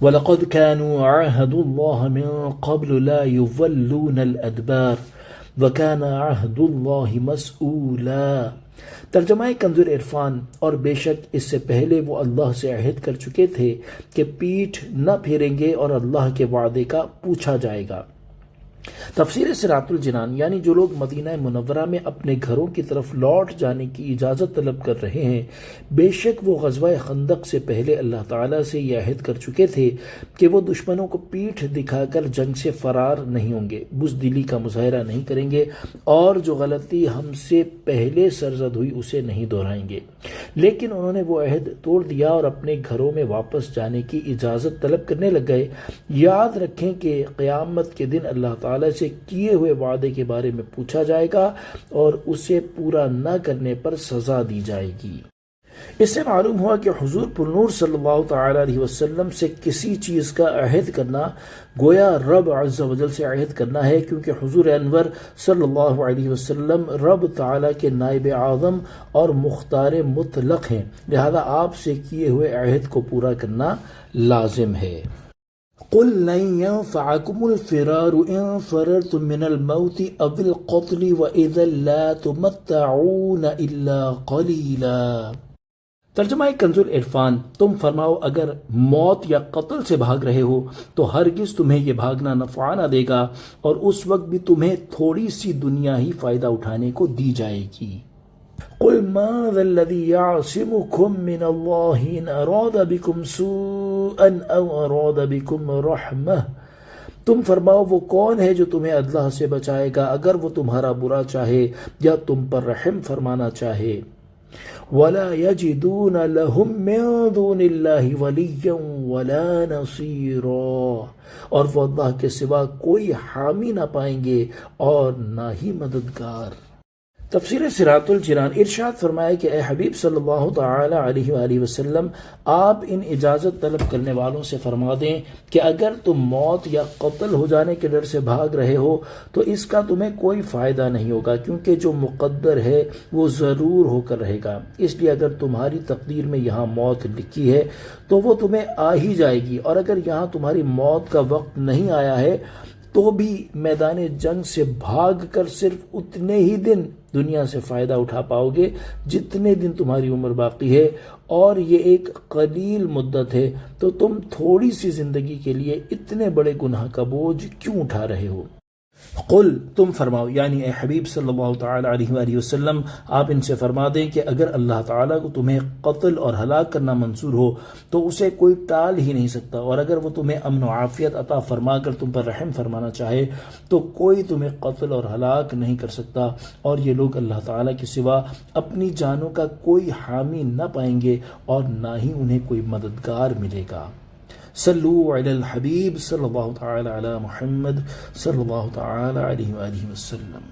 وَلَقَدْ كَانُوا عَاهَدُوا اللَّهَ مِن قَبْلُ لَا يُوَلُّونَ الْأَدْبَارَ وَكَانَ عَهْدُ اللَّهِ مَسْئُولًا۔ ترجمہ کنز عرفان، اور بے شک اس سے پہلے وہ اللہ سے عہد کر چکے تھے کہ پیٹھ نہ پھیریں گے اور اللہ کے وعدے کا پوچھا جائے گا۔ تفسیر صراط الجنان، یعنی جو لوگ مدینہ منورہ میں اپنے گھروں کی طرف لوٹ جانے کی اجازت طلب کر رہے ہیں، بے شک وہ غزوہ خندق سے پہلے اللہ تعالیٰ سے یہ عہد کر چکے تھے کہ وہ دشمنوں کو پیٹھ دکھا کر جنگ سے فرار نہیں ہوں گے، بزدلی کا مظاہرہ نہیں کریں گے، اور جو غلطی ہم سے پہلے سرزد ہوئی اسے نہیں دہرائیں گے۔ لیکن انہوں نے وہ عہد توڑ دیا اور اپنے گھروں میں واپس جانے کی اجازت طلب کرنے لگ گئے۔ یاد رکھیں کہ قیامت کے دن اللہ تعالیٰ سے کیے ہوئے وعدے کے بارے میں پوچھا جائے گا اور اسے پورا نہ کرنے پر سزا دی جائے گی۔ اس سے معلوم ہوا کہ حضور پر نور صلی اللہ تعالی علیہ وسلم سے کسی چیز کا عہد کرنا گویا رب عز و جل سے عہد کرنا ہے، کیونکہ حضور انور صلی اللہ علیہ وسلم رب تعالی کے نائب اعظم اور مختار مطلق ہیں، لہذا آپ سے کیے ہوئے عہد کو پورا کرنا لازم ہے۔ قُلْ لَن يَنفَعَكُمُ الْفِرَارُ إِن فَرَرْتُم مِّنَ الْمَوْتِ أَوِ الْقَتْلِ وَإِذًا لَّا تُمَتَّعُونَ إِلَّا قَلِيلًا۔ ترجمہ کنز عرفان، تم فرماؤ اگر موت یا قتل سے بھاگ رہے ہو تو ہرگز تمہیں یہ بھاگنا نفع نہ دے گا، اور اس وقت بھی تمہیں تھوڑی سی دنیا ہی فائدہ اٹھانے کو دی جائے گی۔ قُلْ مَا ذَا الَّذِي يَعْصِمُكُم مِّنَ اللَّهِ إِنْ أَرَادَ بِكُمْ سُوءًا أَوْ أَرَادَ بِكُمْ رَحْمَةً۔ تم فرماؤ وہ کون ہے جو تمہیں اللہ سے بچائے گا اگر وہ تمہارا برا چاہے یا تم پر رحم فرمانا چاہے۔ وَلَا يَجِدُونَ لَهُم مِّن دُونِ اللَّهِ وَلِيًّا وَلَا نَصِيرًا، اور وہ اللہ کے سوا کوئی حامی نہ پائیں گے اور نہ ہی مددگار۔ تفسیر صراط الجنان، ارشاد فرمایا کہ اے حبیب صلی اللہ تعالی علیہ وآلہ وسلم، آپ ان اجازت طلب کرنے والوں سے فرما دیں کہ اگر تم موت یا قتل ہو جانے کے ڈر سے بھاگ رہے ہو تو اس کا تمہیں کوئی فائدہ نہیں ہوگا، کیونکہ جو مقدر ہے وہ ضرور ہو کر رہے گا۔ اس لیے اگر تمہاری تقدیر میں یہاں موت لکھی ہے تو وہ تمہیں آ ہی جائے گی، اور اگر یہاں تمہاری موت کا وقت نہیں آیا ہے تو بھی میدان جنگ سے بھاگ کر صرف اتنے ہی دن دنیا سے فائدہ اٹھا پاؤ گے جتنے دن تمہاری عمر باقی ہے، اور یہ ایک قلیل مدت ہے، تو تم تھوڑی سی زندگی کے لیے اتنے بڑے گناہ کا بوجھ کیوں اٹھا رہے ہو؟ قل، تم فرماؤ، یعنی اے حبیب صلی اللہ تعالی علیہ وآلہ وسلم، آپ ان سے فرما دیں کہ اگر اللہ تعالیٰ کو تمہیں قتل اور ہلاک کرنا منظور ہو تو اسے کوئی ٹال ہی نہیں سکتا، اور اگر وہ تمہیں امن و عافیت عطا فرما کر تم پر رحم فرمانا چاہے تو کوئی تمہیں قتل اور ہلاک نہیں کر سکتا، اور یہ لوگ اللہ تعالیٰ کے سوا اپنی جانوں کا کوئی حامی نہ پائیں گے اور نہ ہی انہیں کوئی مددگار ملے گا۔ صلو علی الحبیب صلی اللہ تعالی علی محمد صلی اللہ تعالی علیہ وآلہ وسلم۔